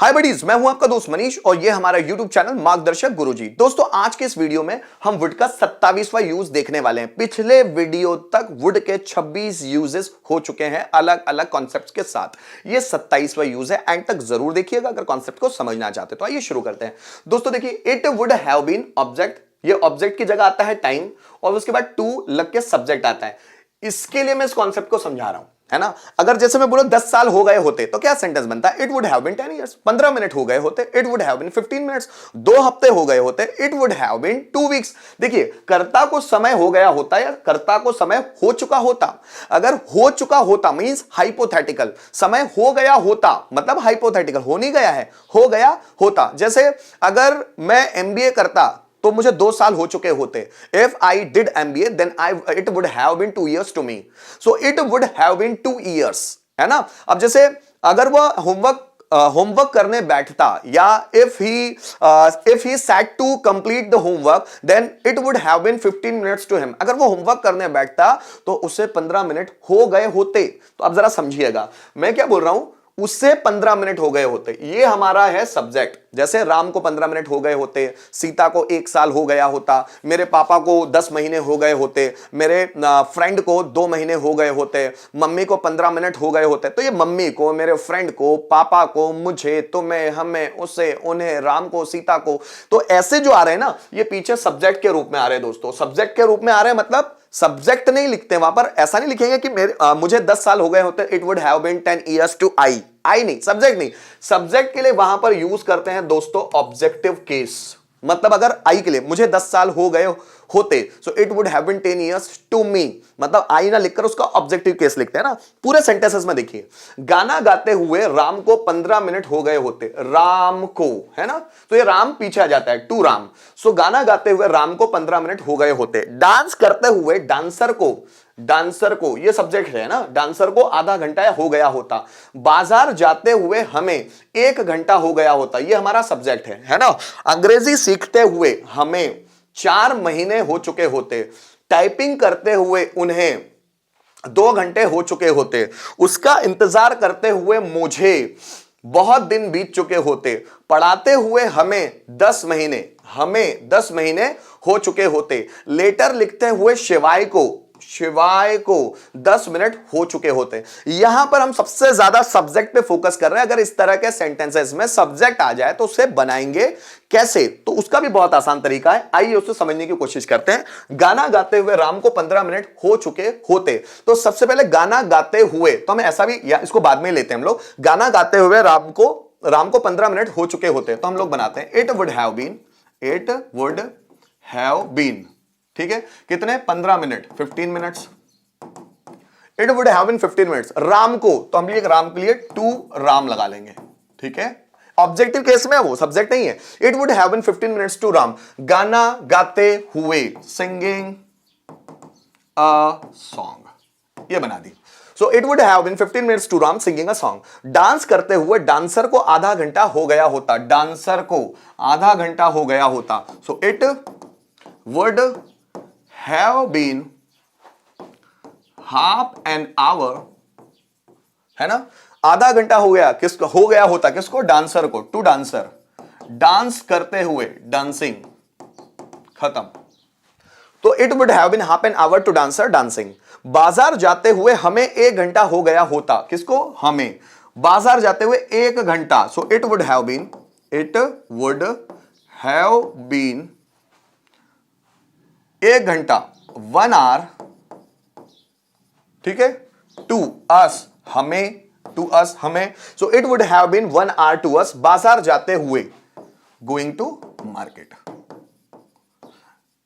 हाय buddies, मैं हूं आपका दोस्त मनीष और ये हमारा यूट्यूब चैनल मार्गदर्शक गुरुजी। दोस्तों, आज के इस वीडियो में हम वुड का 27वां यूज देखने वाले हैं। पिछले वीडियो तक वुड के 26 यूजेस हो चुके हैं अलग अलग कॉन्सेप्ट्स के साथ। ये 27वां यूज है, एंड तक जरूर देखिएगा अगर कॉन्सेप्ट को समझना चाहते तो। आइए शुरू करते हैं। दोस्तों देखिए, it would have been object, ये ऑब्जेक्ट की जगह आता है टाइम और उसके बाद टू लग के सब्जेक्ट आता है। इसके लिए मैं इस कॉन्सेप्ट को समझा रहा हूं, है ना। अगर जैसे मैं बोलूं 10 साल हो गए होते तो क्या सेंटेंस बनता है? It would have been 10 years. 15 minute हो गए होते, it would have been 15 minutes. 2 हफ्ते हो गए होते, it would have been 2 weeks. देखिए, कर्ता को समय हो गया होता या कर्ता को समय हो चुका होता। अगर हो चुका होता मींस हाइपोथेटिकल, समय हो गया होता मतलब हाइपोथेटिकल, हो नहीं गया है, हो गया होता। जैसे अगर मैं एमबीए करता तो मुझे 2 साल हो चुके होते। If I did MBA then it would have been 2 years to me. So it would have been 2 years, है ना। अब जैसे अगर वह होमवर्क करने बैठता या if he sat to complete the homework then it would have been 15 minutes to him. अगर वो होमवर्क करने बैठता तो उससे 15 मिनट हो गए होते। तो अब जरा समझिएगा मैं क्या बोल रहा हूं, उससे 15 मिनट हो गए होते। ये हमारा है सब्जेक्ट। जैसे राम को 15 मिनट हो गए होते, सीता को 1 साल हो गया होता, मेरे पापा को 10 महीने हो गए होते, मेरे फ्रेंड को 2 महीने हो गए होते, मम्मी को 15 मिनट हो गए होते। तो ये मम्मी को, मेरे फ्रेंड को, पापा को, मुझे, तुम्हें, हमें, उसे, उन्हें, राम को, सीता को, तो ऐसे जो आ रहे हैं ना, ये पीछे सब्जेक्ट के रूप में आ रहे हैं। दोस्तों, सब्जेक्ट के रूप में आ रहे हैं मतलब सब्जेक्ट नहीं लिखते वहां पर। ऐसा नहीं लिखेंगे कि मुझे 10 साल हो गए होते, it would have been 10 years to I नहीं, सब्जेक्ट नहीं। सब्जेक्ट के लिए वहां पर यूज करते हैं दोस्तों ऑब्जेक्टिव केस। मतलब अगर आई के लिए मुझे 10 साल हो गए होते, so it would have been 10 years to me, मतलब आई ना लिखकर उसका ऑब्जेक्टिव केस लिखते हैं ना। पूरे सेंटेंसेस में देखिए, गाना गाते हुए राम को 15 मिनट हो गए होते, राम को, है ना, तो ये राम पीछे आ जाता है, टू राम। सो गाना गाते हुए राम को 15 मिनट हो गए होते। डांस करते हुए डांसर को ये सब्जेक्ट है ना, डांसर को आधा घंटा हो गया होता। बाजार जाते हुए हमें 1 घंटा हो गया होता, ये हमारा सब्जेक्ट है ना। अंग्रेजी सीखते हुए हमें 4 महीने हो चुके होते। टाइपिंग करते हुए उन्हें 2 घंटे हो चुके होते। उसका इंतजार करते हुए मुझे बहुत दिन बीत चुके होते। पढ़ाते हुए हमें 10 महीने हो चुके होते। लेटर लिखते हुए शिवाय को 10 मिनट हो चुके होते। यहां पर हम सबसे ज्यादा सब्जेक्ट पे फोकस कर रहे हैं। अगर इस तरह के सेंटेंसेस में सब्जेक्ट आ जाए तो उसे बनाएंगे कैसे, तो उसका भी बहुत आसान तरीका है। आइए उसे समझने की कोशिश करते हैं। गाना गाते हुए राम को 15 मिनट हो चुके होते, तो सबसे पहले गाना गाते हुए, तो हमें ऐसा भी, या इसको बाद में लेते हैं हम लोग। गाना गाते हुए राम को 15 मिनट हो चुके होते, तो हम लोग बनाते हैं इट वुड हैव बीन, ठीक है, कितने? 15 minute, 15 minutes. It would have been 15 minutes. Ram को, तो हम लिए राम के लिए टू राम लगा लेंगे, ठीक है। ऑब्जेक्टिव केस में वो सब्जेक्ट नहीं है। It would have been 15 minutes to Ram. गाना गाते हुए, सिंगिंग अ सॉन्ग, ये बना दी। So it would have been 15 minutes to Ram singing a song. Dance करते हुए डांसर को आधा घंटा हो गया होता, डांसर को आधा घंटा हो गया होता। सो it would have been half an hour, है ना। आधा घंटा हो गया किसको, हो गया होता किसको? डांसर को, टू डांसर। डांस करते हुए, डांसिंग, खत्म। तो it would have been half an hour to dancer dancing. बाजार जाते हुए हमें 1 घंटा हो गया होता, किसको? हमें। बाजार जाते हुए 1 घंटा, so it would have been 1 घंटा, 1 आवर, ठीक है, टू अस, हमें। So it would have been 1 hour to us. बाजार जाते हुए, गोइंग टू मार्केट।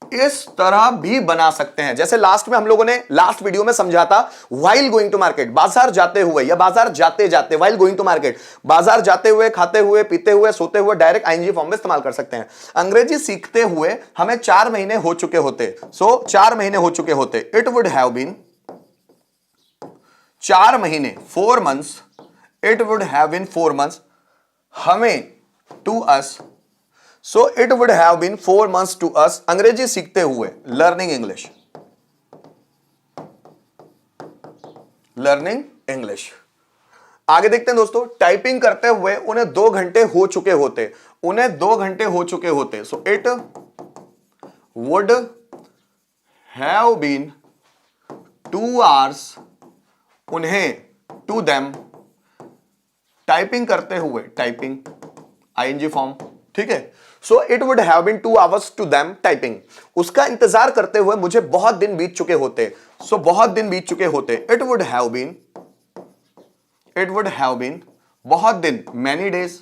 इस तरह भी बना सकते हैं। जैसे लास्ट में हम लोगों ने लास्ट वीडियो में समझा था, व्हाइल गोइंग टू मार्केट, बाजार जाते हुए या बाजार जाते जाते, व्हाइल गोइंग टू मार्केट। बाजार जाते हुए, खाते हुए, पीते हुए, सोते हुए, डायरेक्ट आईएनजी फॉर्म में इस्तेमाल कर सकते हैं। अंग्रेजी सीखते हुए हमें 4 महीने हो चुके होते, सो 4 महीने हो चुके होते। इट वुड हैव बीन 4 महीने, 4 months. It would have been 4 months, हमें, to us. So it would have been 4 months to us। अंग्रेजी सीखते हुए, लर्निंग इंग्लिश। आगे देखते हैं दोस्तों, टाइपिंग करते हुए उन्हें 2 घंटे हो चुके होते, उन्हें 2 घंटे हो चुके होते। So it would have been 2 hours, उन्हें, टू देम, टाइपिंग करते हुए, टाइपिंग आईएनजी फॉर्म, ठीक है। So it would have been 2 hours to them typing, उसका इंतजार करते हुए मुझे बहुत दिन बीत चुके होते। सो बहुत दिन बीत चुके होते, it would have been, it would have been, बहुत दिन, many days,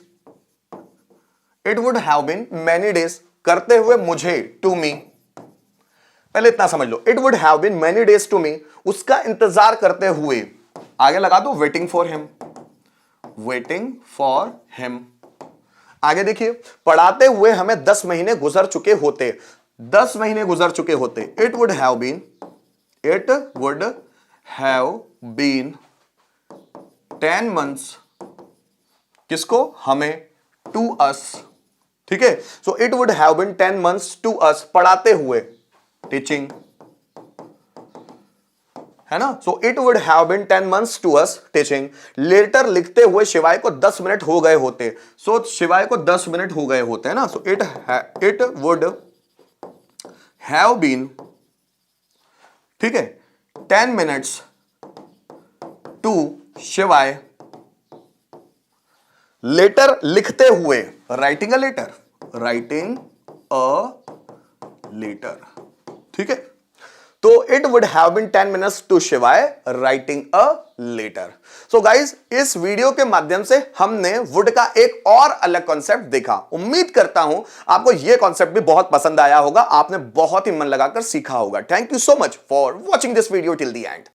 it would have been many days, करते हुए मुझे, टू मी, पहले इतना समझ लो, it would have been many days to me, उसका इंतजार करते हुए, आगे लगा दो waiting for him, waiting for him. आगे देखिए, पढ़ाते हुए हमें 10 महीने गुजर चुके होते, 10 महीने गुजर चुके होते, it would have been, it would have been 10 months, किसको, हमें, टू अस, ठीक है। So it would have been 10 months to us, पढ़ाते हुए, टीचिंग, है ना। So it would have been 10 months to us teaching. Letter लिखते हुए शिवाय को 10 मिनट हो गए होते। सो शिवाय को 10 मिनट हो गए होते हैं ना। So it would have been, ठीक है, 10 minutes टू शिवाय, लेटर लिखते हुए, writing a letter, writing a letter, ठीक है। तो it would have been 10 minutes to Shivay writing a letter. So guys, इस वीडियो के माध्यम से हमने वुड का एक और अलग कॉन्सेप्ट देखा। उम्मीद करता हूं आपको यह कॉन्सेप्ट भी बहुत पसंद आया होगा, आपने बहुत ही मन लगाकर सीखा होगा। Thank you so much for watching this video till the end.